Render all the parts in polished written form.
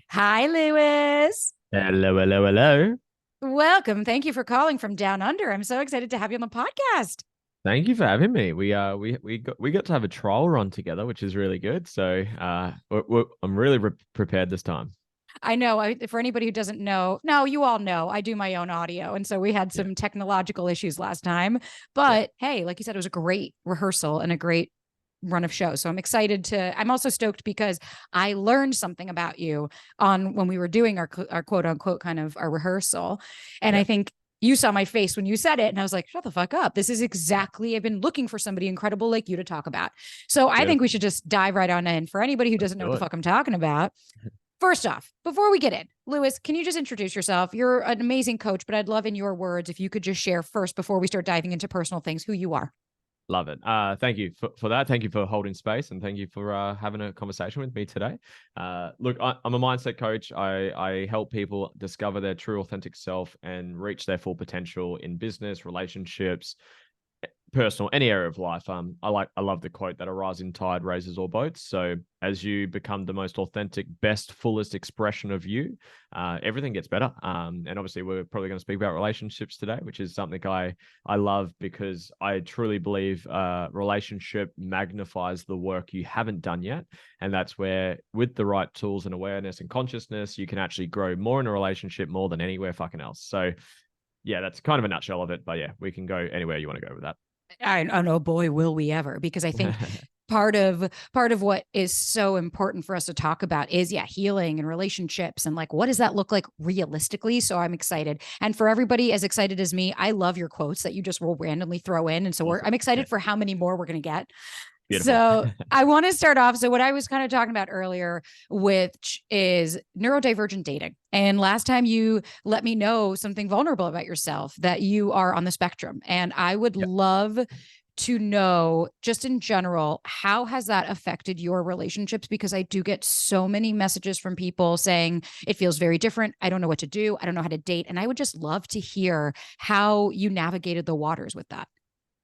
Hi, Lewis. Hello, hello, hello. Welcome. Thank you for calling from down under. I'm so excited to have you on the podcast. Thank you for having me. We got to have a trial run together, which is really good. So I'm really prepared this time. I know for anybody who doesn't know, no, you all know I do my own audio. And so we had Yeah, some technological issues last time. yeah, But hey, like you said, it was a great rehearsal and a great run of shows. So I'm excited I'm also stoked because I learned something about you on when we were doing our quote unquote kind of our rehearsal. And yeah. I think you saw my face when you said it. And I was like, shut the fuck up. This is exactly, I've been looking for somebody incredible like you to talk about. So I think we Beautiful. should just dive right on in. For anybody who Let's doesn't know what do the it. fuck I'm talking about, first off, before we get in, Lewis, can you just introduce yourself? You're an amazing coach, but I'd love in your words if you could just share first before we start diving into personal things who you are. Love it. Thank you for that. Thank you for holding space, and thank you for having a conversation with me today. Look, I'm a mindset coach. I help people discover their true, authentic self and reach their full potential in business, relationships, personal, any area of life. I love the quote that a rising tide raises all boats. So as you become the most authentic, best, fullest expression of you, everything gets better. And obviously we're probably going to speak about relationships today, which is something I love because I truly believe relationship magnifies the work you haven't done yet. And that's where with the right tools and awareness and consciousness, you can actually grow more in a relationship more than anywhere fucking else. So yeah, that's kind of a nutshell of it. But yeah, we can go anywhere you want to go with that. I know, boy, will we ever, because I think part of what is so important for us to talk about is healing and relationships and like what does that look like realistically. So I'm excited, and for everybody as excited as me, I love your quotes that you just will randomly throw in, and so Awesome. I'm Yeah. excited for how many more we're going to get. Beautiful. So I want to start off. So what I was kind of talking about earlier, which is neurodivergent dating. And last time you let me know something vulnerable about yourself, that you are on the spectrum. And I would Yeah. love to know, just in general, how has that affected your relationships? Because I do get so many messages from people saying it feels very different. I don't know what to do. I don't know how to date. And I would just love to hear how you navigated the waters with that.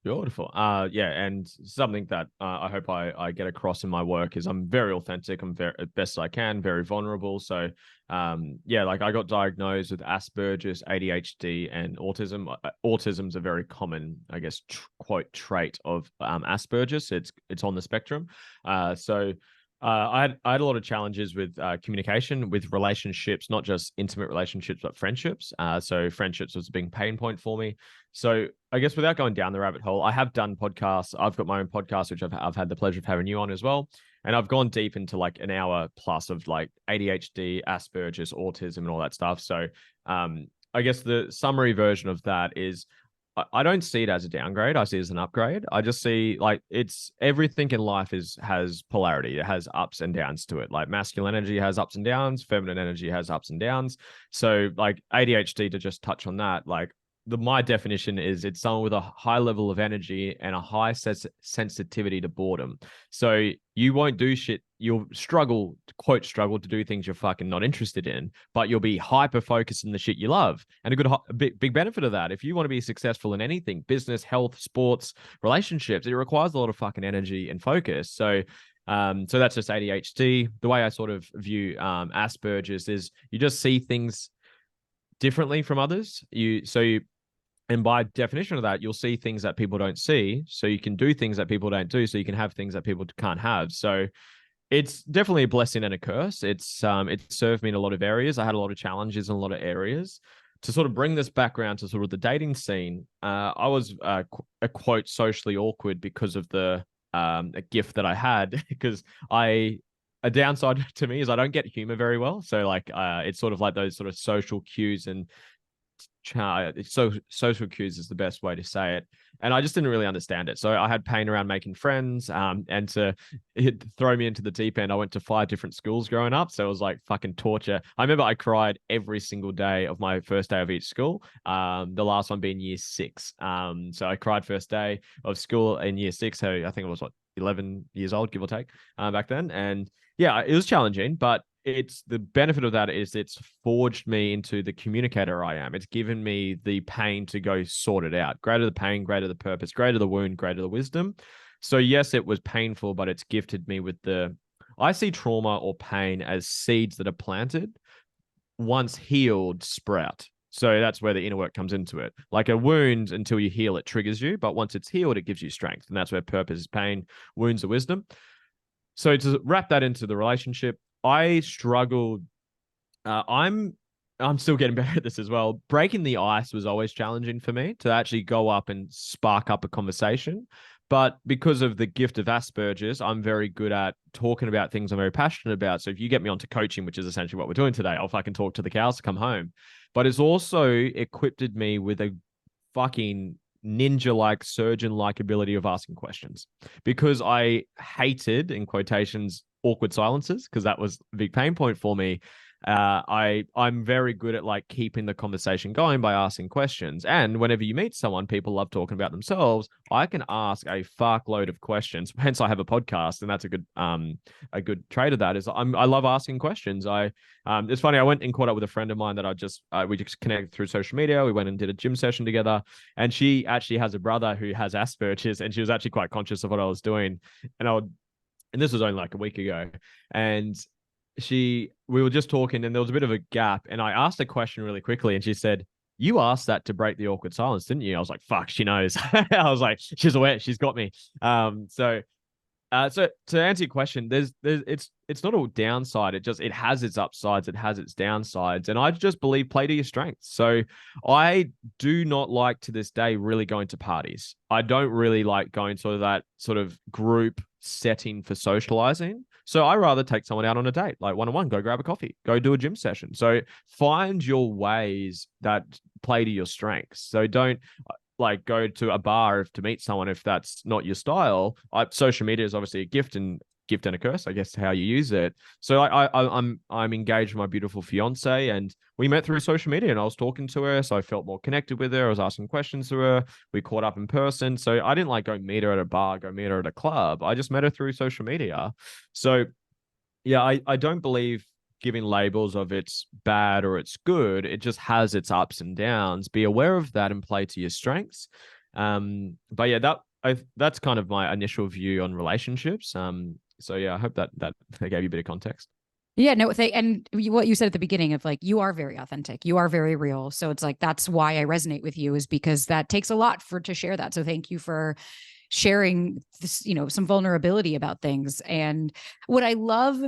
Beautiful. Yeah, and something that I hope I get across in my work is I'm very authentic. I'm very best I can, very vulnerable. So, yeah, like I got diagnosed with Asperger's, ADHD, and autism. Autism's a very common, I guess, quote trait of Asperger's. It's on the spectrum. So I had a lot of challenges with communication, with relationships, not just intimate relationships, but friendships. So friendships was a big pain point for me. So I guess without going down the rabbit hole, I have done podcasts. I've got my own podcast, which I've had the pleasure of having you on as well. And I've gone deep into like an hour plus of like ADHD, Asperger's, autism, and all that stuff. So I guess the summary version of that is I don't see it as a downgrade. I see it as an upgrade. I just see like it's everything in life has polarity. It has ups and downs to it. Like masculine energy has ups and downs, feminine energy has ups and downs. So like ADHD, to just touch on that, like my definition is it's someone with a high level of energy and a high sensitivity to boredom. So you won't do shit. You'll struggle, quote, struggle to do things you're fucking not interested in, but you'll be hyper focused in the shit you love. And a big benefit of that, if you want to be successful in anything, business, health, sports, relationships, it requires a lot of fucking energy and focus. So that's just ADHD. The way I sort of view Asperger's is you just see things differently from others. And by definition of that, you'll see things that people don't see. So you can do things that people don't do. So you can have things that people can't have. So it's definitely a blessing and a curse. It served me in a lot of areas. I had a lot of challenges in a lot of areas. To sort of bring this background to sort of the dating scene, I was a quote socially awkward because of the a gift that I had because I a downside to me is I don't get humor very well. So like it's sort of like those sort of social cues and so social cues is the best way to say it, and I just didn't really understand it. So I had pain around making friends, and to throw me into the deep end, I went to 5 different schools growing up, so it was like fucking torture. I remember I cried every single day of my first day of each school, the last one being year 6. So I cried first day of school in year 6, so I think it was what 11 years old, give or take, back then. And yeah, it was challenging, but it's the benefit of that is it's forged me into the communicator I am. It's given me the pain to go sort it out. Greater the pain, greater the purpose, greater the wound, greater the wisdom. So yes, it was painful, but it's gifted me with the I see trauma or pain as seeds that are planted, once healed, sprout. So that's where the inner work comes into it. Like a wound, until you heal, it triggers you. But once it's healed, it gives you strength. And that's where purpose is pain, wounds are wisdom. So to wrap that into the relationship, I struggled. I'm still getting better at this as well. Breaking the ice was always challenging for me, to actually go up and spark up a conversation. But because of the gift of Asperger's, I'm very good at talking about things I'm very passionate about. So if you get me onto coaching, which is essentially what we're doing today, I'll fucking talk to the cows to come home. But it's also equipped me with a fucking ninja-like, surgeon-like ability of asking questions, because I hated, in quotations, awkward silences, because that was a big pain point for me. I'm very good at like keeping the conversation going by asking questions. And whenever you meet someone, people love talking about themselves. I can ask a fuckload of questions. Hence, I have a podcast, and that's a good trait of that. Is I love asking questions. It's funny. I went and caught up with a friend of mine that we just connected through social media. We went and did a gym session together, and she actually has a brother who has Asperger's, and she was actually quite conscious of what I was doing. And this was only like a week ago, and we were just talking, and there was a bit of a gap, and I asked a question really quickly, and she said, "You asked that to break the awkward silence, didn't you?" I was like, "Fuck, she knows." I was like, "She's aware, she's got me." So to answer your question, it's not all downside. It has its upsides, it has its downsides, and I just believe play to your strengths. So I do not like, to this day, really going to parties. I don't really like going to that sort of group setting for socializing. So I rather take someone out on a date, like one-on-one, go grab a coffee, go do a gym session. So find your ways that play to your strengths. So don't like go to a bar to meet someone if that's not your style. Social media is obviously a gift and a curse, I guess, how you use it. So I'm engaged with my beautiful fiance, and we met through social media, and I was talking to her, so I felt more connected with her. I was asking questions to her. We caught up in person. So I didn't like go meet her at a bar, go meet her at a club. I just met her through social media. So yeah, I don't believe giving labels of it's bad or it's good. It just has its ups and downs. Be aware of that and play to your strengths. But yeah, that's kind of my initial view on relationships. So yeah, I hope that gave you a bit of context. Yeah, no, and what you said at the beginning of like, you are very authentic, you are very real. So it's like, that's why I resonate with you, is because that takes a lot to share that. So thank you for sharing this, some vulnerability about things. And what I love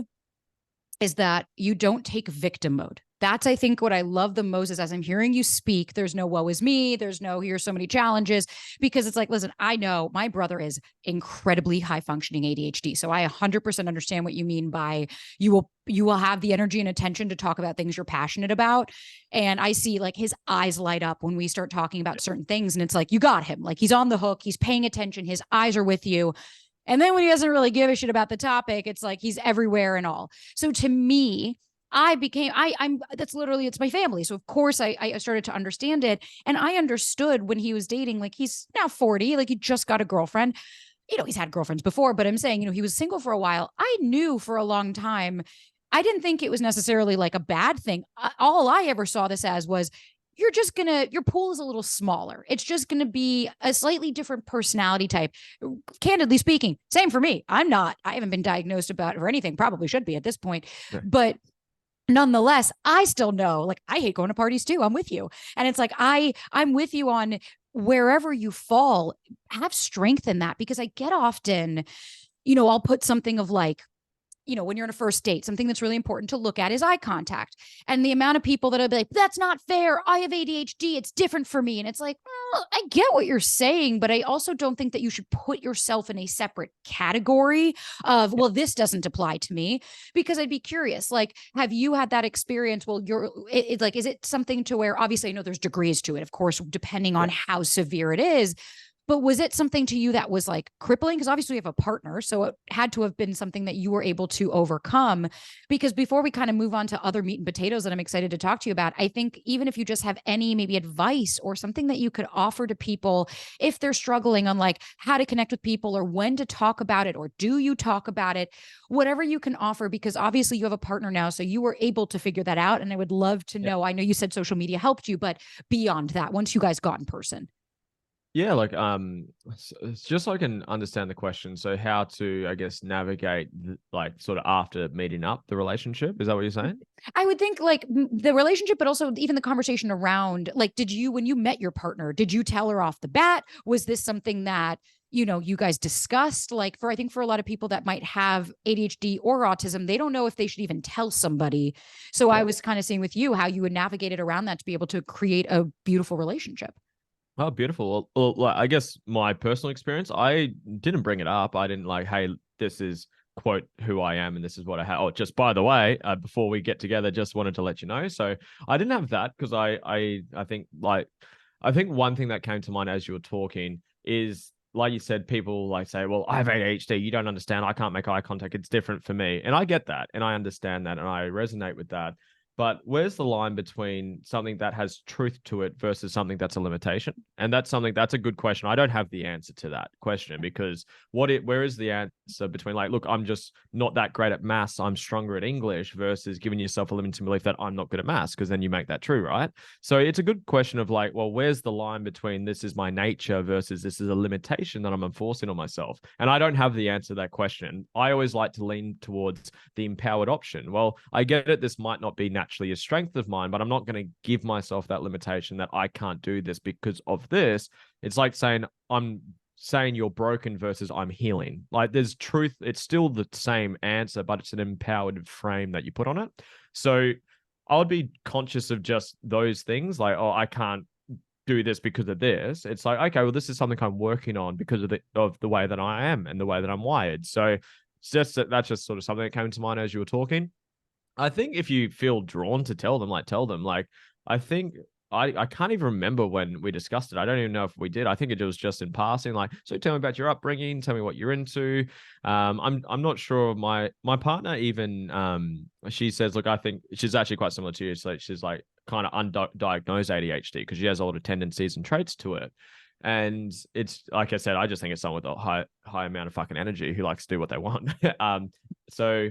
is that you don't take victim mode. That's, I think, what I love the most, is as I'm hearing you speak, there's no woe is me. There's no here's so many challenges, because it's like, listen, I know my brother is incredibly high functioning ADHD. So I 100% understand what you mean by you will have the energy and attention to talk about things you're passionate about. And I see like his eyes light up when we start talking about certain things. And it's like, you got him. Like, he's on the hook. He's paying attention. His eyes are with you. And then when he doesn't really give a shit about the topic, it's like he's everywhere and all. So to me, that's literally, it's my family. So of course I started to understand it. And I understood when he was dating, like, he's now 40, like he just got a girlfriend. He's had girlfriends before, but I'm saying, he was single for a while. I knew for a long time, I didn't think it was necessarily like a bad thing. All I ever saw this as was, your pool is a little smaller. It's just going to be a slightly different personality type. Candidly speaking, same for me. I haven't been diagnosed about or anything, probably should be at this point, Right. but nonetheless, I still know, like, I hate going to parties too. I'm with you. And it's like, I'm with you on wherever you fall, have strength in that, because I get often, I'll put something of like, when you're on a first date, something that's really important to look at is eye contact. And the amount of people that'll be like, that's not fair. I have ADHD. It's different for me. And it's like, well, I get what you're saying, but I also don't think that you should put yourself in a separate category of, well, this doesn't apply to me, because I'd be curious, like, have you had that experience? Well, is it something to where, obviously I know there's degrees to it, of course, depending on how severe it is. But was it something to you that was like crippling? Because obviously we have a partner, so it had to have been something that you were able to overcome. Because before we kind of move on to other meat and potatoes that I'm excited to talk to you about, I think even if you just have any maybe advice or something that you could offer to people if they're struggling on like how to connect with people or when to talk about it, or do you talk about it, whatever you can offer, because obviously you have a partner now, so you were able to figure that out. And I would love to know, I know you said social media helped you, but beyond that, once you guys got in person. Yeah, like it's just so I can understand the question. So how to, I guess, navigate like sort of after meeting up the relationship. Is that what you're saying? I would think like the relationship, but also even the conversation around like, did you, when you met your partner, did you tell her off the bat? Was this something that, you know, you guys discussed? Like for, I think for a lot of people that might have ADHD or autism, they don't know if they should even tell somebody. So I Yeah. was kind of seeing with you how you would navigate it around that to be able to create a beautiful relationship. Oh, beautiful. Like, I guess my personal experience, I didn't bring it up. I didn't like, hey, this is quote who I am and this is what I have. Oh, just by the way, before we get together, just wanted to let you know. So I didn't have that because I think like I think one thing that came to mind as you were talking is like you said, people like say, well, I have ADHD. You don't understand. I can't make eye contact. It's different for me. And I get that. And I understand that. And I resonate with that. But where's the line between something that has truth to it versus something that's a limitation? And that's a good question. I don't have the answer to that question because where is the answer between like, look, I'm just not that great at maths, I'm stronger at English versus giving yourself a limiting belief that I'm not good at maths, because then you make that true, right? So it's a good question of like, well, where's the line between this is my nature versus this is a limitation that I'm enforcing on myself? And I don't have the answer to that question. I always like to lean towards the empowered option. Well, I get it. This might not be naturally a strength of mine, but I'm not going to give myself that limitation that I can't do this because of this. It's like I'm saying you're broken versus I'm healing. Like there's truth. It's still the same answer, but it's an empowered frame that you put on it. So I would be conscious of just those things like, oh, I can't do this because of this. It's like, okay, well, this is something I'm working on because of the way that I am and the way that I'm wired. So it's just that's just sort of something that came to mind as you were talking. I think if you feel drawn to tell them, like tell them. Like I think I can't even remember when we discussed it. I don't even know if we did. I think it was just in passing. Like, so tell me about your upbringing. Tell me what you're into. I'm not sure. My partner even she says, look, I think she's actually quite similar to you. So she's like kind of undiagnosed ADHD because she has a lot of tendencies and traits to it. And it's like I said, I just think it's someone with a high amount of fucking energy who likes to do what they want. So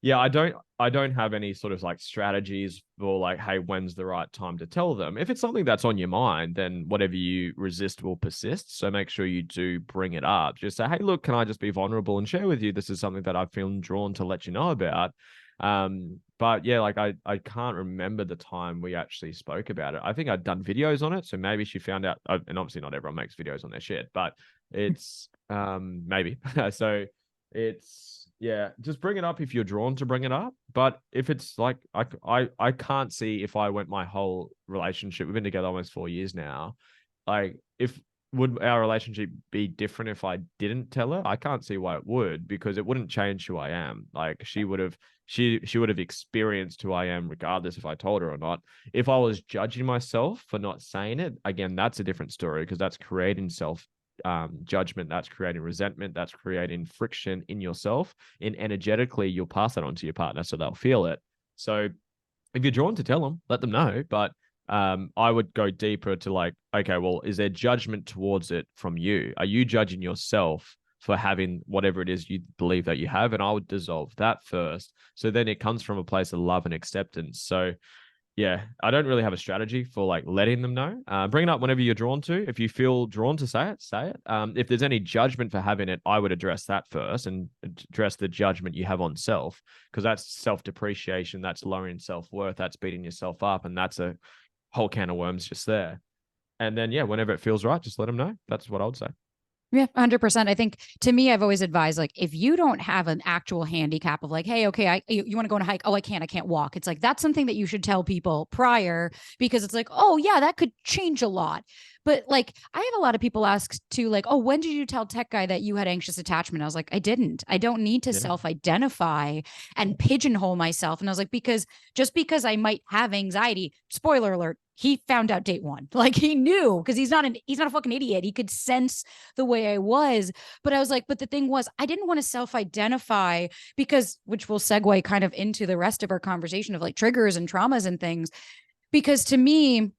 yeah, I don't have any sort of like strategies for like, hey, when's the right time to tell them? If it's something that's on your mind, then whatever you resist will persist. So make sure you do bring it up. Just say, hey, look, can I just be vulnerable and share with you? This is something that I've feeling drawn to let you know about. But yeah, like I can't remember the time we actually spoke about it. I think I'd done videos on it, so maybe she found out. And obviously, not everyone makes videos on their shit, but it's maybe so. It's yeah, just bring it up if you're drawn to bring it up. But if it's like I can't see if I went my whole relationship, we've been together almost 4 years now. Like if would our relationship be different if I didn't tell her? I can't see why it would, because it wouldn't change who I am. Like she would have experienced who I am regardless if I told her or not. If I was judging myself for not saying it, again, that's a different story because that's creating self judgment, that's creating resentment, that's creating friction in yourself, and energetically you'll pass that on to your partner so they'll feel it. So if you're drawn to tell them, let them know, but I would go deeper to like, okay, well, is there judgment towards it from you? Are you judging yourself for having whatever it is you believe that you have? And I would dissolve that first, so then it comes from a place of love and acceptance. So yeah, I don't really have a strategy for like letting them know. Bring it up whenever you're drawn to. If you feel drawn to say it, say it. If there's any judgment for having it, I would address that first and address the judgment you have on self, because that's self-depreciation, that's lowering self-worth, that's beating yourself up, and that's a whole can of worms just there. And then yeah, whenever it feels right, just let them know. That's what I would say. Yeah, 100%. I think to me, I've always advised like if you don't have an actual handicap of like, hey, okay, you want to go on a hike? Oh, I can't walk. It's like that's something that you should tell people prior, because it's like, oh yeah, that could change a lot. But like I have a lot of people ask too, like, oh, when did you tell tech guy that you had anxious attachment? I was like, I didn't. I don't need to Yeah. self-identify and pigeonhole myself. And I was like, because just because I might have anxiety, spoiler alert, he found out date one. Like he knew, because he's not a fucking idiot. He could sense the way I was. But I was like, but the thing was, I didn't want to self-identify because, which will segue kind of into the rest of our conversation of like triggers and traumas and things. Because to me,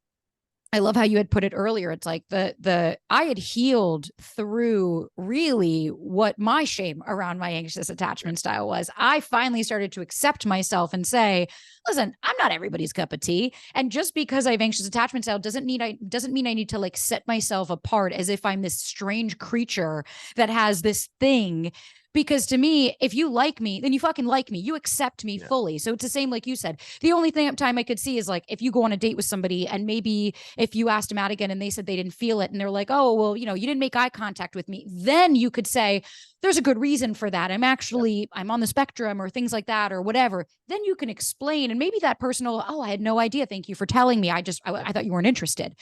I love how you had put it earlier. It's like I had healed through really what my shame around my anxious attachment style was. I finally started to accept myself and say, listen, I'm not everybody's cup of tea. And just because I have anxious attachment style doesn't mean I need to like set myself apart as if I'm this strange creature that has this thing. Because to me, if you like me, then you fucking like me. You accept me fully. So it's the same, like you said. The only time I could see is like if you go on a date with somebody and maybe if you asked them out again and they said they didn't feel it and they're like, oh, well, you didn't make eye contact with me, then you could say, there's a good reason for that. I'm on the spectrum or things like that or whatever. Then you can explain. And maybe that person will, oh, I had no idea. Thank you for telling me. I thought you weren't interested.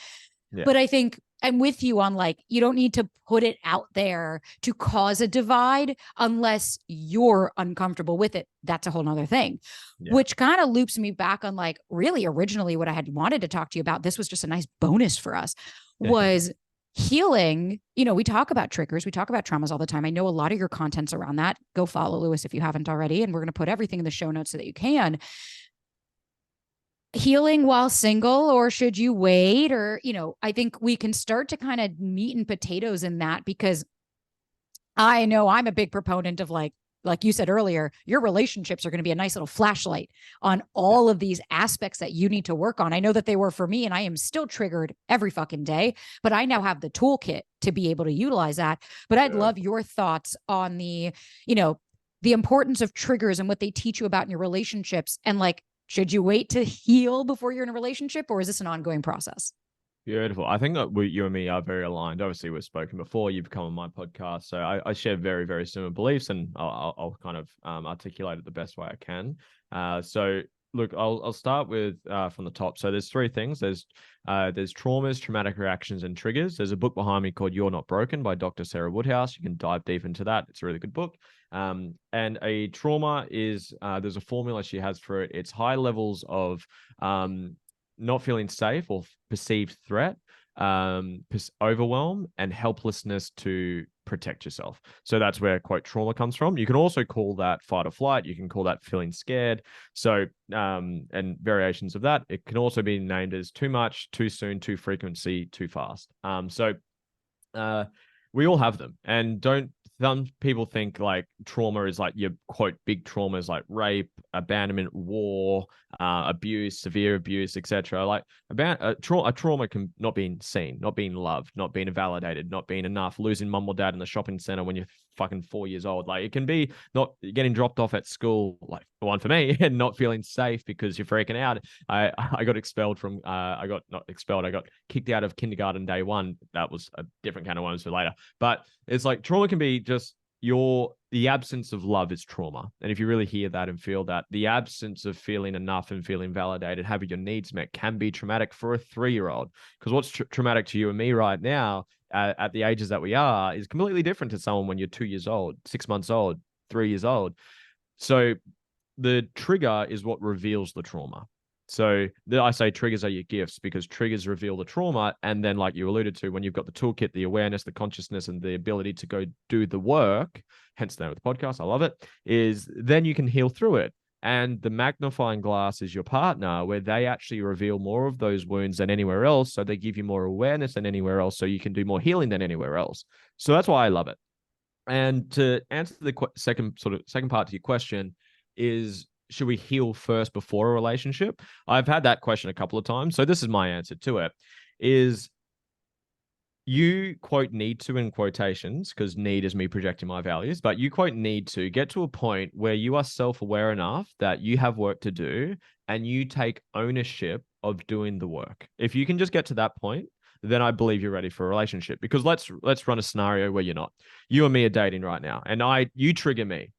Yeah. But I think I'm with you on like, you don't need to put it out there to cause a divide unless you're uncomfortable with it. That's a whole nother thing, which kind of loops me back on like really originally what I had wanted to talk to you about. This was just a nice bonus for us was healing. We talk about triggers. We talk about traumas all the time. I know a lot of your content's around that. Go follow Lewis if you haven't already. And we're going to put everything in the show notes so that you can. Healing while single, or should you wait? Or, I think we can start to kind of meat and potatoes in that, because I know I'm a big proponent of like you said earlier, your relationships are going to be a nice little flashlight on all of these aspects that you need to work on. I know that they were for me, and I am still triggered every fucking day, but I now have the toolkit to be able to utilize that. But I'd love your thoughts on the importance of triggers and what they teach you about in your relationships. And like, should you wait to heal before you're in a relationship, or is this an ongoing process? Beautiful. I think that you and me are very aligned. Obviously, we've spoken before. You've come on my podcast, so I share very, very similar beliefs, and I'll kind of articulate it the best way I can. So look, I'll start with from the top. So there's three things. There's traumas, traumatic reactions, and triggers. There's a book behind me called "You're Not Broken" by Dr. Sarah Woodhouse. You can dive deep into that. It's a really good book. And a trauma is there's a formula she has for it. It's high levels of not feeling safe or perceived threat, overwhelm, and helplessness to protect yourself. So that's where quote trauma comes from. You can also call that fight or flight. You can call that feeling scared. So and variations of that. It can also be named as too much, too soon, too frequency, too fast. We all have them, and some people think like trauma is like your quote big traumas like rape, abandonment, war, abuse, severe abuse, etc. Like a trauma can not being seen, not being loved, not being validated, not being enough, losing mum or dad in the shopping center when you're fucking 4 years old. Like it can be not getting dropped off at school, like one for me, and not feeling safe because you're freaking out. I got expelled from I got not expelled, I got kicked out of kindergarten day one. That was a different kind of ones for later. But it's like trauma can be just the absence of love is trauma. And if you really hear that and feel that, the absence of feeling enough and feeling validated, having your needs met, can be traumatic for a 3-year-old. Because what's traumatic to you and me right now at the ages that we are is completely different to someone when you're 2 years old, 6 months old, 3 years old. So the trigger is what reveals the trauma. So I say triggers are your gifts, because triggers reveal the trauma. And then, like you alluded to, when you've got the toolkit, the awareness, the consciousness, and the ability to go do the work, hence the name of the podcast, I love it, is then you can heal through it. And the magnifying glass is your partner, where they actually reveal more of those wounds than anywhere else. So they give you more awareness than anywhere else. So you can do more healing than anywhere else. So that's why I love it. And to answer the second part to your question is, should we heal first before a relationship? I've had that question a couple of times. So this is my answer to it is, you quote need to in quotations, because need is me projecting my values, but you quote need to get to a point where you are self-aware enough that you have work to do and you take ownership of doing the work. If you can just get to that point, then I believe you're ready for a relationship. Because let's run a scenario where you're not. You and me are dating right now, and you trigger me.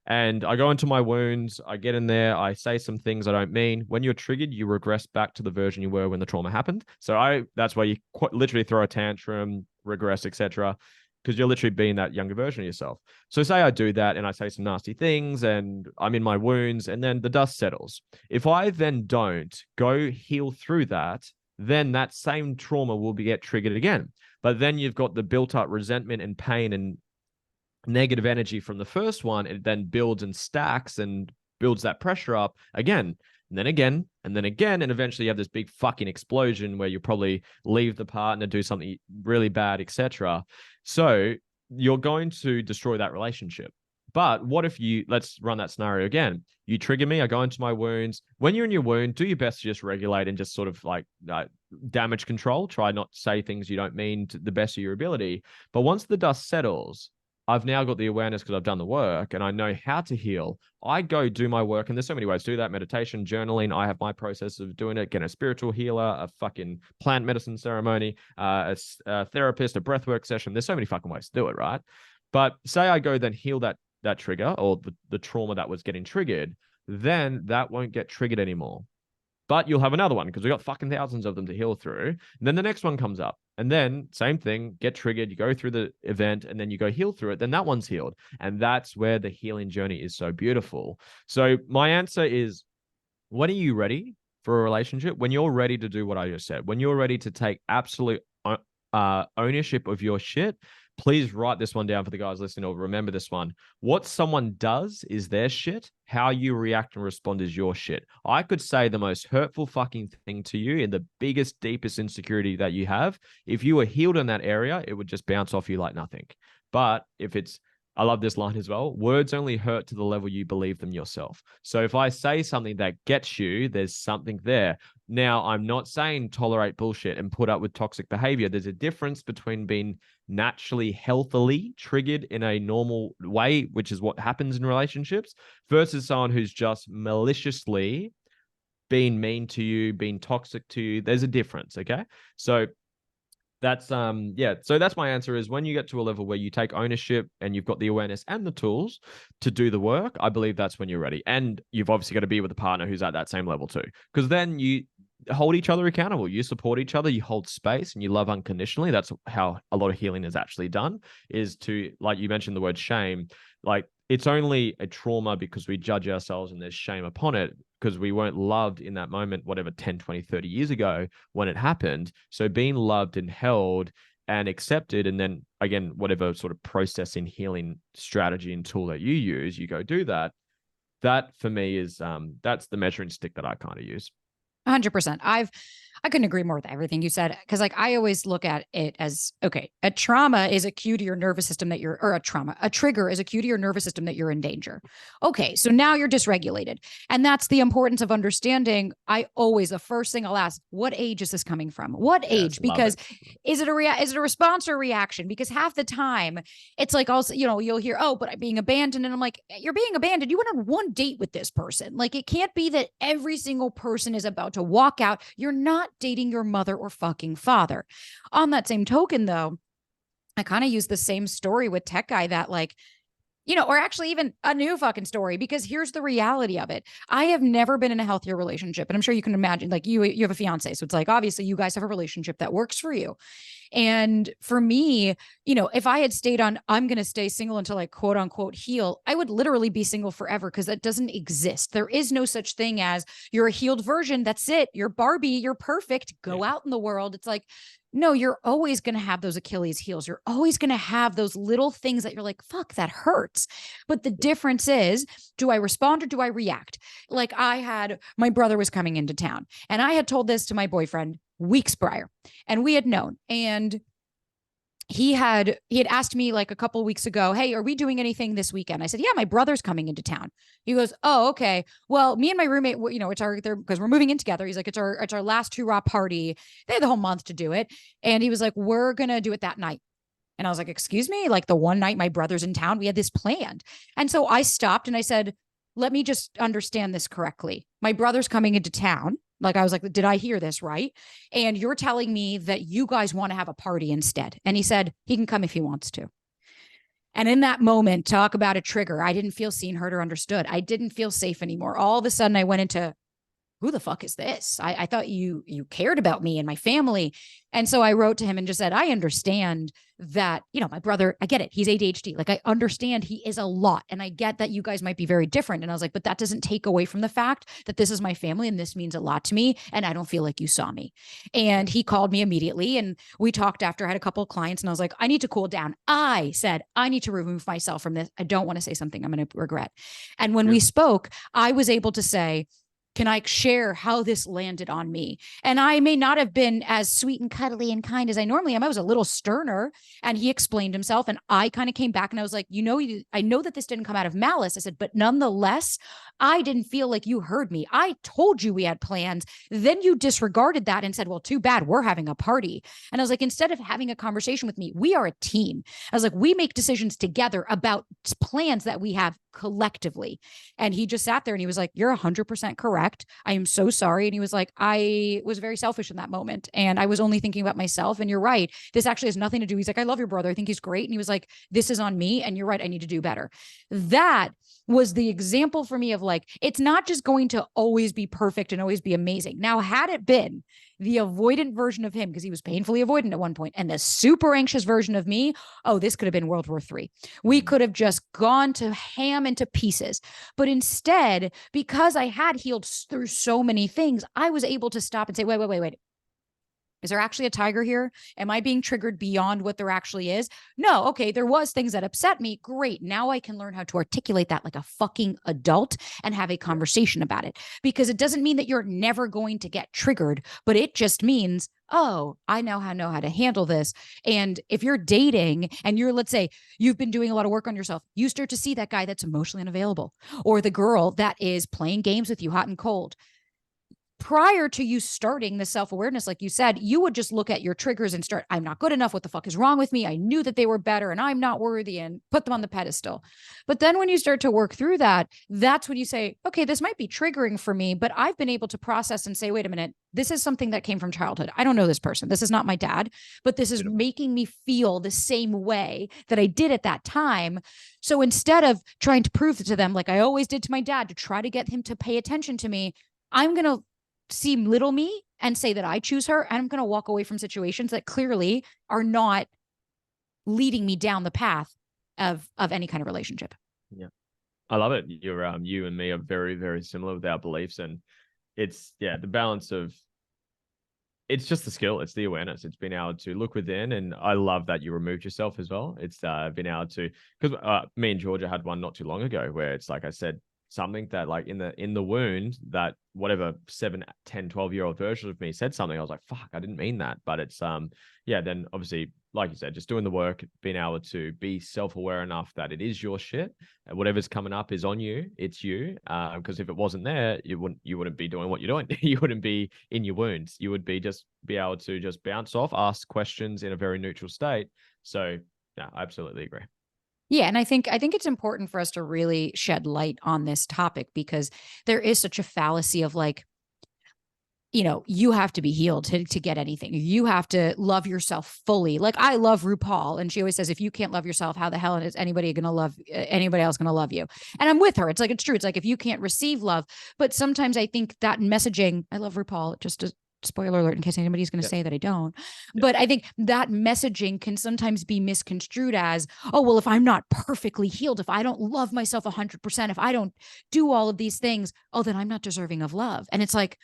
And I go into my wounds, I get in there, I say some things I don't mean. When you're triggered, you regress back to the version you were when the trauma happened. So that's why you literally throw a tantrum, regress, etc., because you're literally being that younger version of yourself. So say I do that and I say some nasty things and I'm in my wounds, and then the dust settles. If I then don't go heal through that, then that same trauma will get triggered again. But then you've got the built up resentment and pain and negative energy from the first one. It then builds and stacks and builds that pressure up again. and then again, and then again, and eventually you have this big fucking explosion where you probably leave the partner, do something really bad, etc. So you're going to destroy that relationship. But what if let's run that scenario again. You trigger me, I go into my wounds. When you're in your wound, do your best to just regulate and just sort of like damage control. Try not to say things you don't mean to the best of your ability. But once the dust settles, I've now got the awareness because I've done the work and I know how to heal. I go do my work, and there's so many ways to do that. Meditation, journaling. I have my process of doing it. Get a spiritual healer, a fucking plant medicine ceremony, a therapist, a breathwork session. There's so many fucking ways to do it, right? But say I go then heal that trigger or the trauma that was getting triggered, then that won't get triggered anymore. But you'll have another one because we've got fucking thousands of them to heal through. And then the next one comes up. And then same thing, get triggered, you go through the event and then you go heal through it. Then that one's healed. And that's where the healing journey is so beautiful. So my answer is, when are you ready for a relationship? When you're ready to do what I just said, when you're ready to take absolute ownership of your shit. Please write this one down for the guys listening, or remember this one. What someone does is their shit. How you react and respond is your shit. I could say the most hurtful fucking thing to you in the biggest, deepest insecurity that you have. If you were healed in that area, it would just bounce off you like nothing. But if it's, I love this line as well. Words only hurt to the level you believe them yourself. So if I say something that gets you, there's something there. Now, I'm not saying tolerate bullshit and put up with toxic behavior. There's a difference between being naturally, healthily triggered in a normal way, which is what happens in relationships, versus someone who's just maliciously being mean to you, being toxic to you. There's a difference, okay? So that's so that's my answer is, when you get to a level where you take ownership and you've got the awareness and the tools to do the work, I believe that's when you're ready. And you've obviously got to be with a partner who's at that same level too, because then you hold each other accountable, you support each other, you hold space, and you love unconditionally. That's how a lot of healing is actually done, is to, like you mentioned the word shame, like it's only a trauma because we judge ourselves and there's shame upon it because we weren't loved in that moment, whatever, 10, 20, 30 years ago when it happened. So being loved and held and accepted, and then again, whatever sort of processing, healing strategy and tool that you use, you go do that. That for me is, that's the measuring stick that I kind of use. 100%. I couldn't agree more with everything you said. Cause like, I always look at it as, okay, a trauma is a cue to your nervous system that a trigger is a cue to your nervous system that you're in danger. Okay. So now you're dysregulated. And that's the importance of understanding. The first thing I'll ask, what age is this coming from? What age? Because is it a response or a reaction? Because half the time it's like, also, you'll hear, oh, but I'm being abandoned. And I'm like, you're being abandoned. You went on one date with this person. Like, it can't be that every single person is about to walk out. You're not dating your mother or fucking father. On that same token, though, I kind of use the same story with Tech Guy that, like, or actually even a new fucking story, because here's the reality of it. I have never been in a healthier relationship. And I'm sure you can imagine, like, you have a fiance. So it's like, obviously you guys have a relationship that works for you. And for me, if I had stayed on, I'm going to stay single until I quote unquote heal, I would literally be single forever, because that doesn't exist. There is no such thing as you're a healed version. That's it. You're Barbie. You're perfect. Go out in the world. It's like, no, you're always going to have those Achilles heels. You're always going to have those little things that you're like, fuck, that hurts. But the difference is, do I respond or do I react? Like, my brother was coming into town, and I had told this to my boyfriend weeks prior, and we had known, and he had asked me like a couple of weeks ago, hey, are we doing anything this weekend? I said, yeah, my brother's coming into town. He goes, oh, okay. Well, me and my roommate, because we're moving in together. He's like, it's our last hoorah party. They had the whole month to do it. And he was like, we're going to do it that night. And I was like, excuse me, like the one night my brother's in town, we had this planned. And so I stopped and I said, let me just understand this correctly. My brother's coming into town. Like, I was like, did I hear this right? And you're telling me that you guys want to have a party instead. And he said, he can come if he wants to. And in that moment, talk about a trigger. I didn't feel seen, heard, or understood. I didn't feel safe anymore. All of a sudden I went into, who the fuck is this? I thought you cared about me and my family. And so I wrote to him and just said, I understand that, my brother, I get it. He's ADHD. Like, I understand he is a lot. And I get that you guys might be very different. And I was like, but that doesn't take away from the fact that this is my family and this means a lot to me. And I don't feel like you saw me. And he called me immediately. And we talked after. I had a couple of clients and I was like, I need to cool down. I said, I need to remove myself from this. I don't want to say something I'm going to regret. And when we spoke, I was able to say, can I share how this landed on me? And I may not have been as sweet and cuddly and kind as I normally am. I was a little sterner, and he explained himself. And I kind of came back and I was like, I know that this didn't come out of malice. I said, but nonetheless, I didn't feel like you heard me. I told you we had plans. Then you disregarded that and said, well, too bad, we're having a party. And I was like, instead of having a conversation with me, we are a team. I was like, we make decisions together about plans that we have collectively. And he just sat there and he was like, you're 100% correct. I am so sorry. And he was like, I was very selfish in that moment. And I was only thinking about myself. And you're right. This actually has nothing to do. He's like, I love your brother. I think he's great. And he was like, this is on me. And you're right. I need to do better. That was the example for me of like, it's not just going to always be perfect and always be amazing. Now, had it been the avoidant version of him, because he was painfully avoidant at one point, and the super anxious version of me, oh, this could have been World War III. We could have just gone to ham into pieces. But instead, because I had healed through so many things, I was able to stop and say, wait. Is there actually a tiger here? Am I being triggered beyond what there actually is? No. Okay. There was things that upset me. Great. Now I can learn how to articulate that like a fucking adult and have a conversation about it, because it doesn't mean that you're never going to get triggered, but it just means, oh, I now know how to handle this. And if you're dating and let's say you've been doing a lot of work on yourself, you start to see that guy that's emotionally unavailable, or the girl that is playing games with you hot and cold. Prior to you starting the self-awareness, like you said, you would just look at your triggers and start, I'm not good enough. What the fuck is wrong with me? I knew that they were better and I'm not worthy, and put them on the pedestal. But then when you start to work through that, that's when you say, okay, this might be triggering for me, but I've been able to process and say, wait a minute, this is something that came from childhood. I don't know this person. This is not my dad, but this is making me feel the same way that I did at that time. So instead of trying to prove it to them, like I always did to my dad, to try to get him to pay attention to me, I'm going to see little me and say that I choose her. And I'm going to walk away from situations that clearly are not leading me down the path of any kind of relationship. Yeah. I love it. You're you and me are very, very similar with our beliefs. And it's the balance of, it's just the skill. It's the awareness. It's been able to look within. And I love that you removed yourself as well. It's been able to, because me and Georgia had one not too long ago where it's like I said, something that like in the wound, that whatever 7, 10, 12-year-old version of me said something, I was like, fuck, I didn't mean that. But it's then obviously, like you said, just doing the work, being able to be self-aware enough that it is your shit, and whatever's coming up is on you. It's you. Because if it wasn't there, you wouldn't be doing what you're doing. You wouldn't be in your wounds. You would be able to just bounce off, ask questions in a very neutral state. So yeah, I absolutely agree. Yeah. And I think it's important for us to really shed light on this topic, because there is such a fallacy of like, you have to be healed to get anything. You have to love yourself fully. Like I love RuPaul, and she always says, if you can't love yourself, how the hell is anybody else going to love you? And I'm with her. It's like, it's true. It's like, if you can't receive love, but sometimes I think that messaging, I love RuPaul, just to spoiler alert in case anybody's going to say that I don't. But I think that messaging can sometimes be misconstrued as, oh, well, if I'm not perfectly healed, if I don't love myself 100%, if I don't do all of these things, oh, then I'm not deserving of love. And it's like,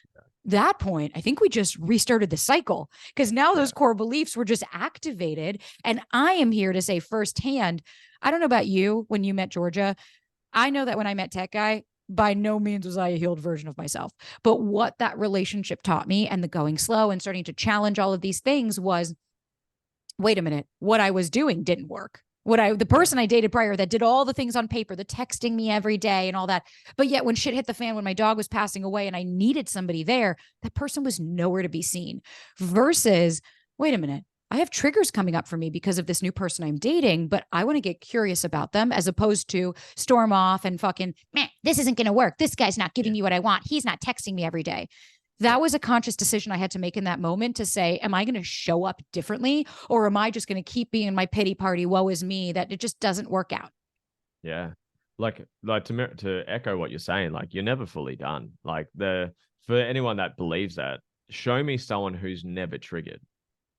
that point, I think we just restarted the cycle, because now those core beliefs were just activated. And I am here to say firsthand, I don't know about you when you met Georgia. I know that when I met Tech Guy, by no means was I a healed version of myself. But what that relationship taught me, and the going slow and starting to challenge all of these things, was, wait a minute, what I was doing didn't work. The person I dated prior that did all the things on paper, the texting me every day and all that. But yet when shit hit the fan, when my dog was passing away and I needed somebody there, that person was nowhere to be seen. Versus, wait a minute, I have triggers coming up for me because of this new person I'm dating, but I want to get curious about them, as opposed to storm off and fucking, man, this isn't going to work. This guy's not giving me what I want. He's not texting me every day. That was a conscious decision I had to make in that moment, to say, am I going to show up differently, or am I just going to keep being in my pity party, woe is me, that it just doesn't work out? Yeah. Like to echo what you're saying, like you're never fully done. Like for anyone that believes that, show me someone who's never triggered.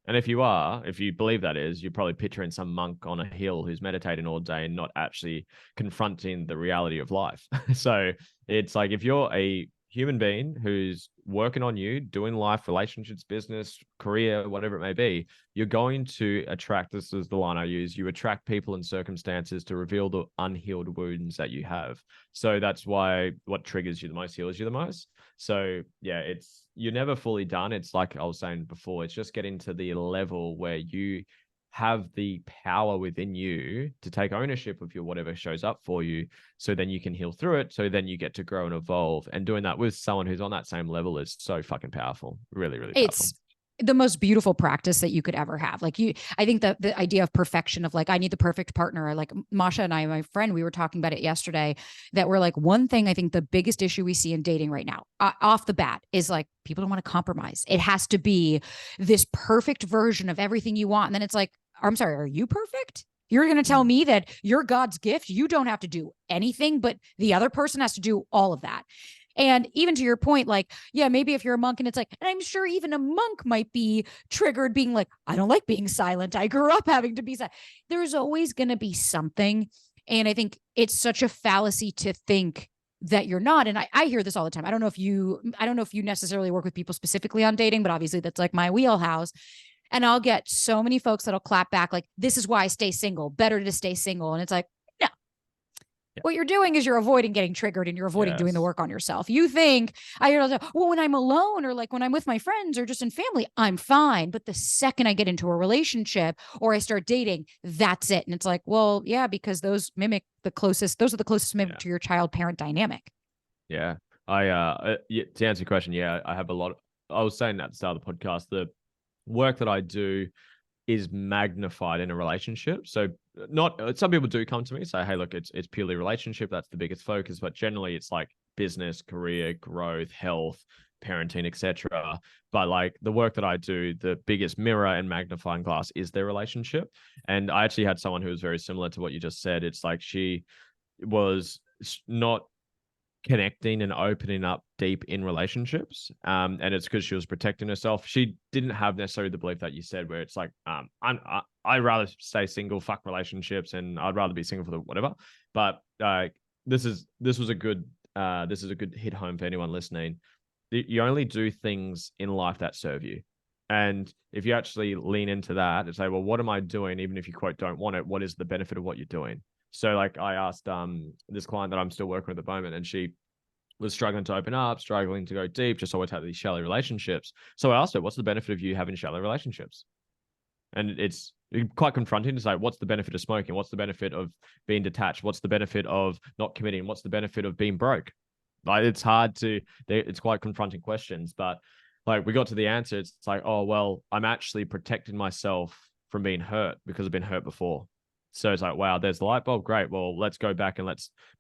And if you believe that is, you're probably picturing some monk on a hill who's meditating all day and not actually confronting the reality of life. So it's like, if you're a human being who's working on you, doing life, relationships, business, career, whatever it may be, you're going to attract, this is the line I use, you attract people and circumstances to reveal the unhealed wounds that you have. So that's why what triggers you the most heals you the most. So yeah, you're never fully done. It's like I was saying before, it's just getting to the level where you have the power within you to take ownership of your whatever shows up for you, so then you can heal through it, so then you get to grow and evolve. And doing that with someone who's on that same level is so fucking powerful. Really, really powerful. It's the most beautiful practice that you could ever have. Like I think the idea of perfection, of like, I need the perfect partner. Like Masha and I, my friend, we were talking about it yesterday, that we're like, one thing, I think the biggest issue we see in dating right now, off the bat, is like, people don't want to compromise. It has to be this perfect version of everything you want. And then it's like, I'm sorry, are you perfect? You're going to tell me that you're God's gift. You don't have to do anything, but the other person has to do all of that. And even to your point, like, yeah, maybe if you're a monk and it's like, and I'm sure even a monk might be triggered being like, I don't like being silent. I grew up having to be silent. There's always going to be something. And I think it's such a fallacy to think that you're not. And I hear this all the time. I don't know if you necessarily work with people specifically on dating, but obviously that's like my wheelhouse. And I'll get so many folks that'll clap back like, this is why I stay single, better to stay single. And it's like, no, what you're doing is you're avoiding getting triggered and you're avoiding doing the work on yourself. You think, well, when I'm alone or like when I'm with my friends or just in family, I'm fine. But the second I get into a relationship or I start dating, that's it. And it's like, well, yeah, because those are the closest mimic to your child-parent dynamic. Yeah. To answer your question, I have a lot. I was saying at the start of the podcast, the work that I do is magnified in a relationship. So some people do come to me and say, hey, look, it's purely relationship. That's the biggest focus. But generally it's like business, career, growth, health, parenting, etc. But like the work that I do, the biggest mirror and magnifying glass is their relationship. And I actually had someone who was very similar to what you just said. It's like she was not connecting and opening up deep in relationships. And it's because she was protecting herself. She didn't have necessarily the belief that you said, where it's like, I'd rather stay single, fuck relationships, and I'd rather be single for the whatever. But this is a good hit home for anyone listening. You only do things in life that serve you. And if you actually lean into that and say, well, what am I doing? Even if you quote, don't want it, what is the benefit of what you're doing? So like I asked this client that I'm still working with at the moment, and she was struggling to open up, struggling to go deep, just always had these shallow relationships. So I asked her, what's the benefit of you having shallow relationships? And it's quite confronting to say, what's the benefit of smoking? What's the benefit of being detached? What's the benefit of not committing? What's the benefit of being broke? Like it's quite confronting questions, but like we got to the answer. It's like, oh, well, I'm actually protecting myself from being hurt because I've been hurt before. So it's like, wow, there's the light bulb. Great. Well, let's go back and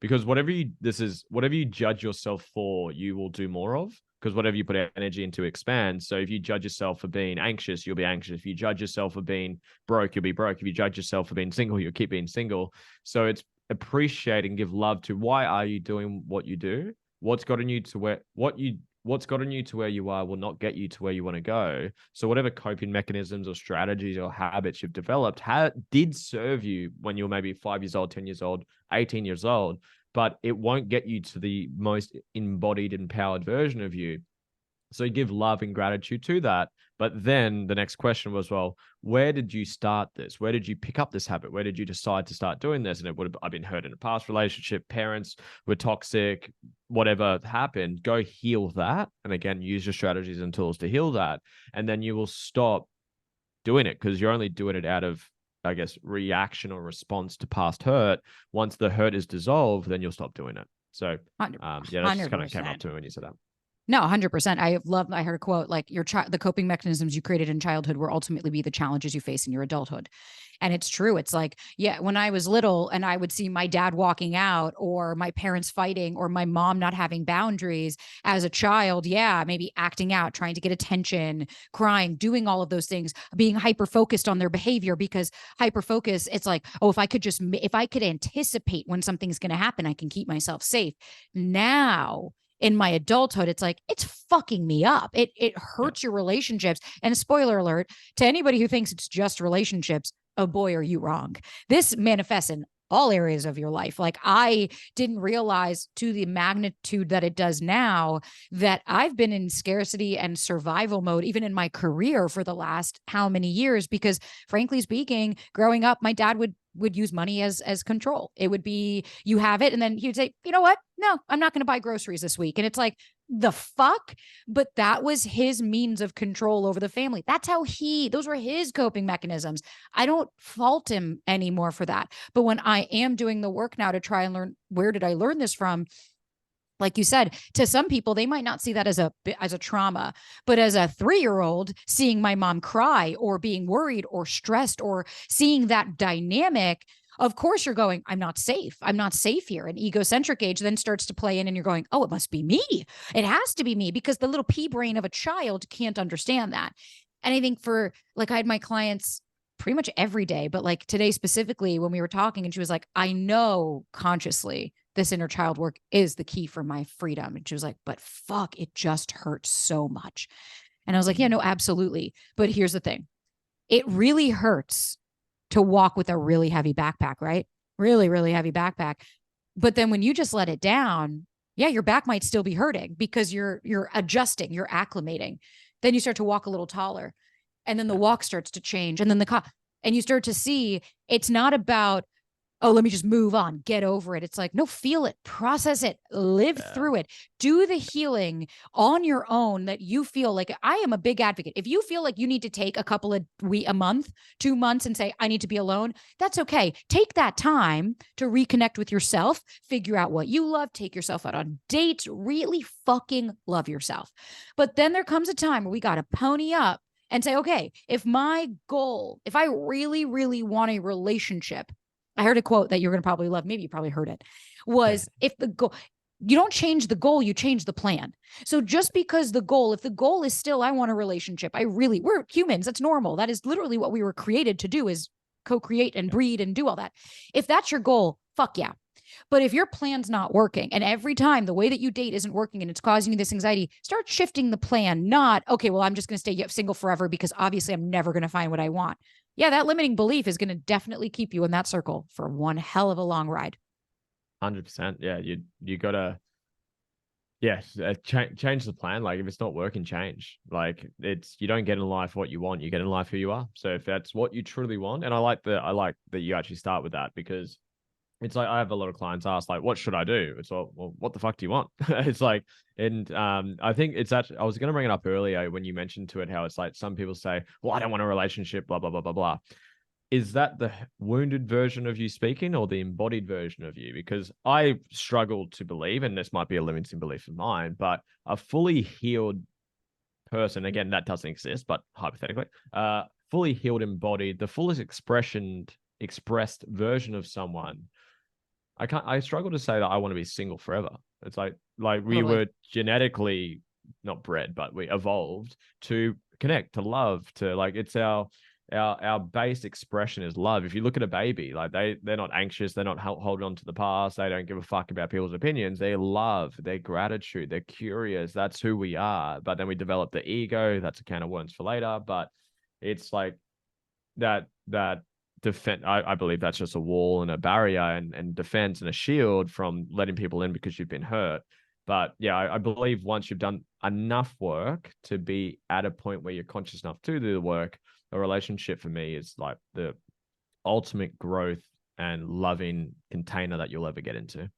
because whatever you judge yourself for, you will do more of, because whatever you put energy into expands. So if you judge yourself for being anxious, you'll be anxious. If you judge yourself for being broke, you'll be broke. If you judge yourself for being single, you'll keep being single. So it's appreciate and give love to why are you doing what you do? What's gotten you to where you are will not get you to where you want to go. So whatever coping mechanisms or strategies or habits you've developed did serve you when you were maybe 5 years old, 10 years old, 18 years old, but it won't get you to the most embodied, empowered version of you. So you give love and gratitude to that. But then the next question was, well, where did you start this? Where did you pick up this habit? Where did you decide to start doing this? And I've been hurt in a past relationship, parents were toxic, whatever happened, go heal that. And again, use your strategies and tools to heal that. And then you will stop doing it, because you're only doing it out of, I guess, reaction or response to past hurt. Once the hurt is dissolved, then you'll stop doing it. So that just kind of came up to me when you said that. No, 100%. I heard a quote like the coping mechanisms you created in childhood will ultimately be the challenges you face in your adulthood. And it's true. It's like, yeah, when I was little and I would see my dad walking out or my parents fighting or my mom not having boundaries as a child. Yeah. Maybe acting out, trying to get attention, crying, doing all of those things, being hyper-focused on their behavior, because hyper-focus, it's like, oh, if I could anticipate when something's going to happen, I can keep myself safe. Now, in my adulthood, it's like, it's fucking me up. It hurts your relationships. And spoiler alert to anybody who thinks it's just relationships, oh boy, are you wrong. This manifests in all areas of your life. Like I didn't realize to the magnitude that it does now that I've been in scarcity and survival mode, even in my career for the last how many years, because frankly speaking, growing up, my dad would use money as control. It would be, you have it. And then he'd say, you know what? No, I'm not going to buy groceries this week. And it's like, the fuck? But that was his means of control over the family. That's how those were his coping mechanisms. I don't fault him anymore for that. But when I am doing the work now to try and learn, where did I learn this from? Like you said, to some people, they might not see that as a trauma, but as a 3-year-old seeing my mom cry or being worried or stressed or seeing that dynamic, of course you're going, I'm not safe. I'm not safe here. An egocentric age then starts to play in and you're going, oh, it must be me. It has to be me, because the little pea brain of a child can't understand that. And I think for, like, I had my clients pretty much every day, but like today specifically when we were talking, and she was like, I know consciously this inner child work is the key for my freedom. And she was like, but fuck, it just hurts so much. And I was like, yeah, no, absolutely. But here's the thing. It really hurts to walk with a really heavy backpack, right? Really, really heavy backpack. But then when you just let it down, yeah, your back might still be hurting because you're adjusting, you're acclimating. Then you start to walk a little taller, and then the walk starts to change, and then and you start to see it's not about, oh, let me just move on, get over it. It's like, no, feel it, process it, live through it, do the healing on your own that you feel like. I am a big advocate. If you feel like you need to take a month, 2 months and say, I need to be alone, that's okay. Take that time to reconnect with yourself, figure out what you love, take yourself out on dates, really fucking love yourself. But then there comes a time where we got to pony up and say, okay, if my goal, if I really, really want a relationship, I heard a quote that you're going to probably love. Maybe you probably heard it, was if the goal, you don't change the goal, you change the plan. So just because if the goal is still, I want a relationship, we're humans. That's normal. That is literally what we were created to do, is co-create and breed and do all that. If that's your goal, fuck yeah. But if your plan's not working, and every time the way that you date isn't working and it's causing you this anxiety, start shifting the plan. Not, okay, well, I'm just going to stay single forever because obviously I'm never going to find what I want. Yeah, that limiting belief is going to definitely keep you in that circle for one hell of a long ride. 100%. Yeah, you gotta, change the plan. Like if it's not working, change. Like you don't get in life what you want, you get in life who you are. So if that's what you truly want, and I like that you actually start with that, because it's like, I have a lot of clients ask, like, what should I do? It's well, what the fuck do you want? It's like, and I think it's actually, I was going to bring it up earlier when you mentioned to it, how it's like, some people say, well, I don't want a relationship, blah, blah, blah, blah, blah. Is that the wounded version of you speaking, or the embodied version of you? Because I struggle to believe, and this might be a limiting belief of mine, but a fully healed person, again, that doesn't exist, but hypothetically, fully healed, embodied, the fullest expressed version of someone, I struggle to say that I want to be single forever. It's like we were genetically not bred, but we evolved to connect, to love, to, like, it's our base expression is love. If you look at a baby, like they're not anxious, they're not holding on to the past, they don't give a fuck about people's opinions. They love, they're gratitude, they're curious. That's who we are. But then we develop the ego. That's a can of worms for later. But it's like that defense, I believe that's just a wall and a barrier and defense and a shield from letting people in because you've been hurt. But yeah, I believe once you've done enough work to be at a point where you're conscious enough to do the work, a relationship for me is like the ultimate growth and loving container that you'll ever get into.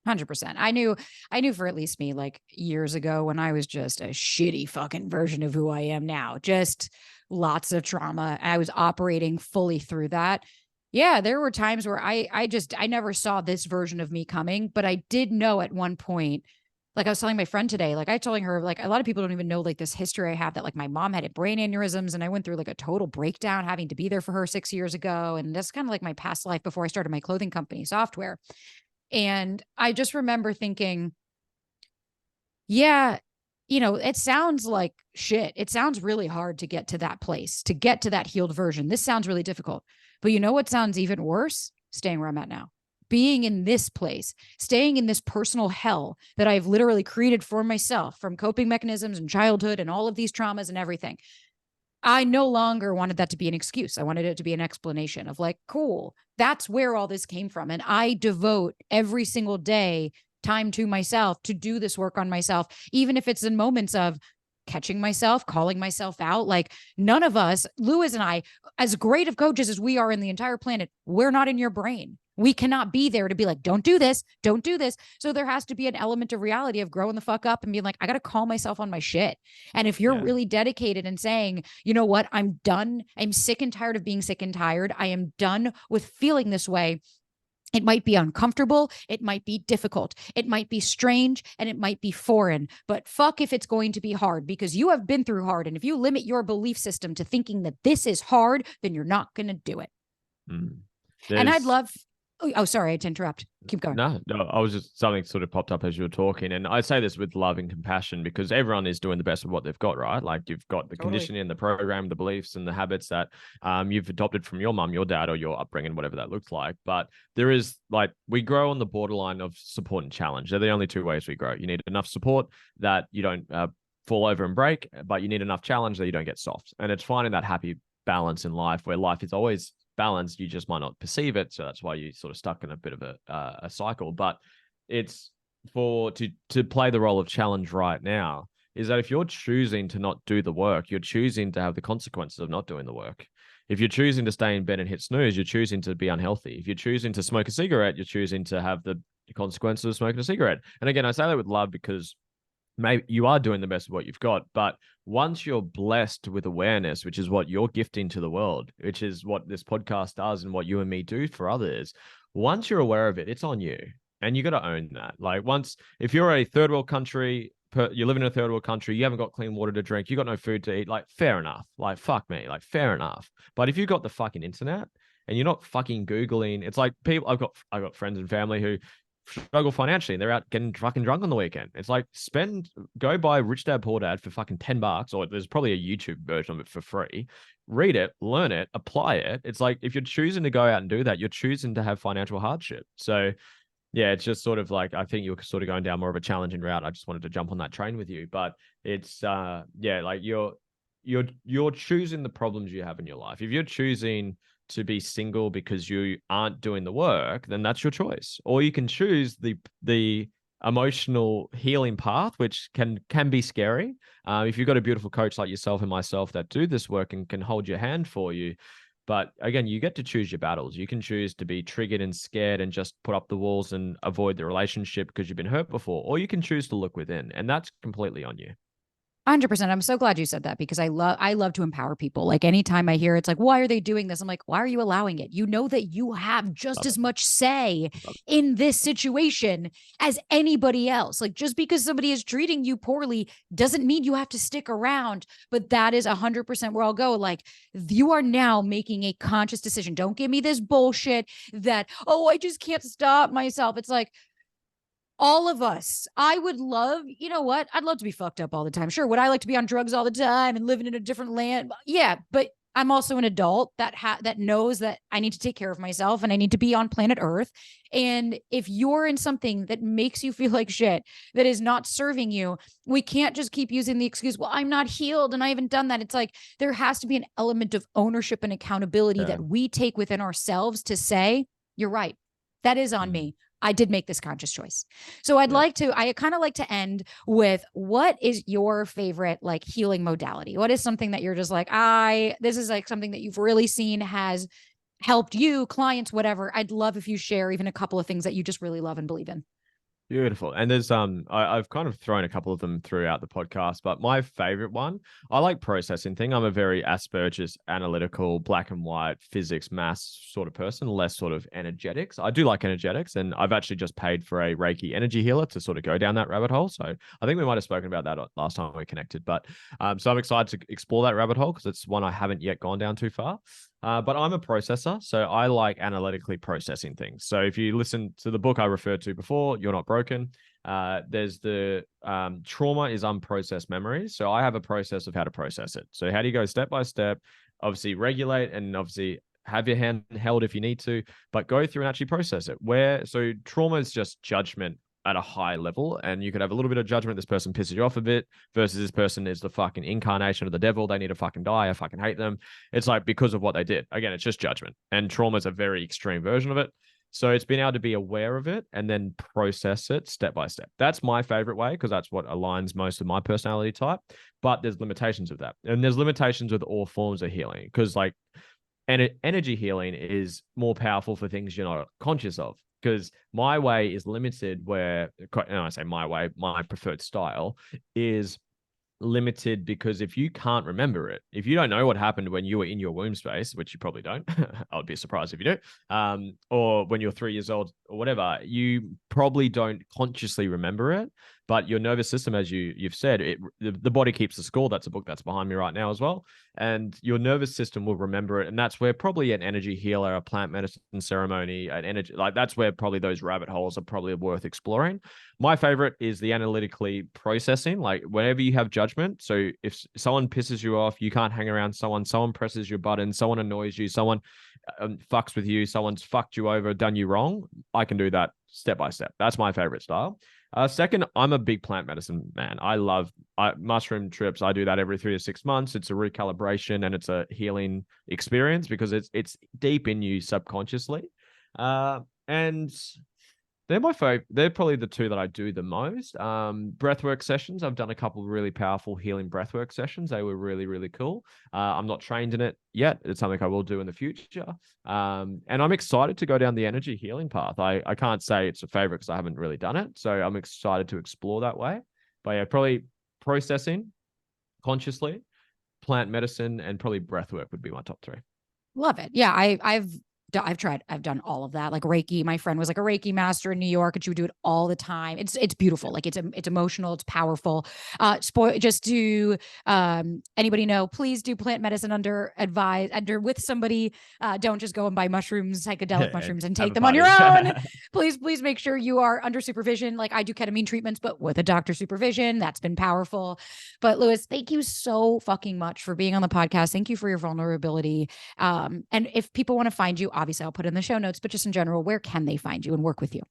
100%. I knew for at least me, like years ago, when I was just a shitty fucking version of who I am now, just lots of trauma. I was operating fully through that. Yeah, there were times where I never saw this version of me coming, but I did know at one point, like I was telling my friend today, like I told her, like a lot of people don't even know like this history I have, that like my mom had brain aneurysms and I went through like a total breakdown having to be there for her 6 years ago. And that's kind of like my past life before I started my clothing company software. And I just remember thinking, yeah, it sounds like shit. It sounds really hard to get to that place, to get to that healed version. This sounds really difficult. But you know what sounds even worse? Staying where I'm at now. Being in this place, staying in this personal hell that I've literally created for myself from coping mechanisms and childhood and all of these traumas and everything. I no longer wanted that to be an excuse. I wanted it to be an explanation of like, cool, that's where all this came from. And I devote every single day time to myself to do this work on myself, even if it's in moments of catching myself, calling myself out. Like, none of us, Lewis and I, as great of coaches as we are in the entire planet, we're not in your brain. We cannot be there to be like, don't do this, don't do this. So there has to be an element of reality of growing the fuck up and being like, I got to call myself on my shit. And if you're Yeah. really dedicated and saying, you know what, I'm done. I'm sick and tired of being sick and tired. I am done with feeling this way. It might be uncomfortable. It might be difficult. It might be strange, and it might be foreign. But fuck if it's going to be hard, because you have been through hard. And if you limit your belief system to thinking that this is hard, then you're not going to do it. Mm. And I'd There's love, oh, sorry, I had to interrupt. Keep going. No, I was just something sort of popped up as you were talking. And I say this with love and compassion because everyone is doing the best of what they've got, right? Like you've got the Totally. conditioning, the program, the beliefs and the habits that you've adopted from your mum, your dad, or your upbringing, whatever that looks like. But there is like, we grow on the borderline of support and challenge. They're the only two ways we grow. You need enough support that you don't fall over and break, but you need enough challenge that you don't get soft. And it's finding that happy balance in life where life is always balanced, you just might not perceive it, so that's why you're sort of stuck in a bit of a cycle. But it's to play the role of challenge right now is that if you're choosing to not do the work, you're choosing to have the consequences of not doing the work. If you're choosing to stay in bed and hit snooze, you're choosing to be unhealthy. If you're choosing to smoke a cigarette, you're choosing to have the consequences of smoking a cigarette. And again, I say that with love because maybe you are doing the best of what you've got, but once you're blessed with awareness, which is what you're gifting to the world, which is what this podcast does and what you and me do for others, once you're aware of it, it's on you. And you got to own that. Like if you're a third world country, you live in a third world country, you haven't got clean water to drink, you got no food to eat, like fair enough. Like fuck me, like fair enough. But if you got the fucking internet and you're not fucking Googling, it's like people, I've got friends and family who struggle financially and they're out getting fucking drunk on the weekend. It's like go buy Rich Dad Poor Dad for fucking $10, or there's probably a YouTube version of it for free. Read it, learn it, apply it. It's like if you're choosing to go out and do that, you're choosing to have financial hardship. So yeah, it's just sort of like, I think you're sort of going down more of a challenging route. I just wanted to jump on that train with you, but it's yeah, like you're choosing the problems you have in your life. If you're choosing to be single because you aren't doing the work, then that's your choice. Or you can choose the emotional healing path, which can be scary. If you've got a beautiful coach like yourself and myself that do this work and can hold your hand for you. But again, you get to choose your battles. You can choose to be triggered and scared and just put up the walls and avoid the relationship because you've been hurt before, or you can choose to look within, and that's completely on you. 100%. I'm so glad you said that, because I love to empower people. Like anytime I hear it's like, why are they doing this? I'm like, why are you allowing it? You know that you have just as much say in this situation as anybody else. Like just because somebody is treating you poorly doesn't mean you have to stick around. But that is 100% where I'll go. Like you are now making a conscious decision. Don't give me this bullshit that, oh, I just can't stop myself. It's like, all of us, I would love, you know what? I'd love to be fucked up all the time. Sure. Would I like to be on drugs all the time and living in a different land? Yeah. But I'm also an adult that knows that I need to take care of myself and I need to be on planet Earth. And if you're in something that makes you feel like shit, that is not serving you, we can't just keep using the excuse, well, I'm not healed and I haven't done that. It's like there has to be an element of ownership and accountability that we take within ourselves to say, you're right. That is on me. I did make this conscious choice. So I kind of like to end with, what is your favorite like healing modality? What is something that you're just like, this is like something that you've really seen has helped you, clients, whatever. I'd love if you share even a couple of things that you just really love and believe in. Beautiful. And there's I've kind of thrown a couple of them throughout the podcast, but my favorite one, I like processing thing. I'm a very Asperger's, analytical, black and white, physics, maths sort of person, less sort of energetics. I do like energetics, and I've actually just paid for a Reiki energy healer to sort of go down that rabbit hole. So I think we might have spoken about that last time we connected, but so I'm excited to explore that rabbit hole because it's one I haven't yet gone down too far. But I'm a processor, so I like analytically processing things. So if you listen to the book I referred to before, You're Not Broken, there's the trauma is unprocessed memories. So I have a process of how to process it. So how do you go step by step, obviously regulate and obviously have your hand held if you need to, but go through and actually process it. So trauma is just judgment at a high level, and you could have a little bit of judgment. This person pisses you off a bit versus this person is the fucking incarnation of the devil. They need to fucking die. I fucking hate them. It's like because of what they did. Again, it's just judgment, and trauma is a very extreme version of it. So it's been able to be aware of it and then process it step by step. That's my favorite way because that's what aligns most of my personality type. But there's limitations of that. And there's limitations with all forms of healing because like energy healing is more powerful for things you're not conscious of. Because my way is limited where, and I say my way, my preferred style is limited because if you can't remember it, if you don't know what happened when you were in your womb space, which you probably don't, I would be surprised if you do, or when you're 3 years old or whatever, you probably don't consciously remember it. But your nervous system, as you've said, the body keeps the score. That's a book that's behind me right now as well. And your nervous system will remember it. And that's where probably an energy healer, a plant medicine ceremony, an energy, like that's where probably those rabbit holes are probably worth exploring. My favorite is the analytically processing, like whenever you have judgment. So if someone pisses you off, you can't hang around someone presses your button, someone annoys you, someone fucks with you, someone's fucked you over, done you wrong. I can do that step by step. That's my favorite style. Second, I'm a big plant medicine man. I love mushroom trips. I do that every 3 to 6 months. It's a recalibration and it's a healing experience because it's deep in you subconsciously. And they're my favorite. They're probably the two that I do the most. Breathwork sessions. I've done a couple of really powerful healing breathwork sessions. They were really, really cool. I'm not trained in it yet. It's something I will do in the future. And I'm excited to go down the energy healing path. I can't say it's a favorite because I haven't really done it. So I'm excited to explore that way. But yeah, probably processing consciously, plant medicine, and probably breathwork would be my top 3. Love it. Yeah. I've done all of that. Like Reiki, my friend was like a Reiki master in New York and she would do it all the time. It's beautiful. Like it's emotional. It's powerful. Just do, anybody know, please do plant medicine under with somebody. Don't just go and buy mushrooms, psychedelic mushrooms and take them on your own. Please make sure you are under supervision. Like I do ketamine treatments, but with a doctor's supervision. That's been powerful. But Lewis, thank you so fucking much for being on the podcast. Thank you for your vulnerability. And if people want to find you, obviously I'll put it in the show notes, but just in general, where can they find you and work with you?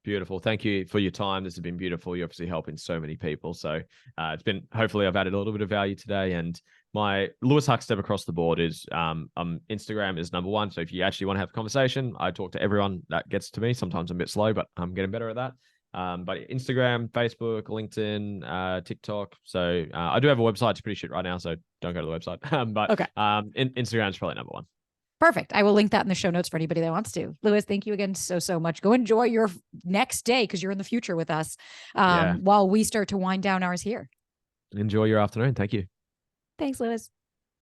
Beautiful. Thank you for your time. This has been beautiful. You're obviously helping so many people. So hopefully I've added a little bit of value today. And my Lewis Huckstep across the board is Instagram is number 1. So if you actually want to have a conversation, I talk to everyone that gets to me. Sometimes I'm a bit slow, but I'm getting better at that. But Instagram, Facebook, LinkedIn, TikTok. So I do have a website. It's pretty shit right now. So don't go to the website. But okay. Instagram is probably number 1. Perfect. I will link that in the show notes for anybody that wants to. Lewis, thank you again so much. Go enjoy your next day because you're in the future with us while we start to wind down ours here. Enjoy your afternoon. Thank you. Thanks, Lewis.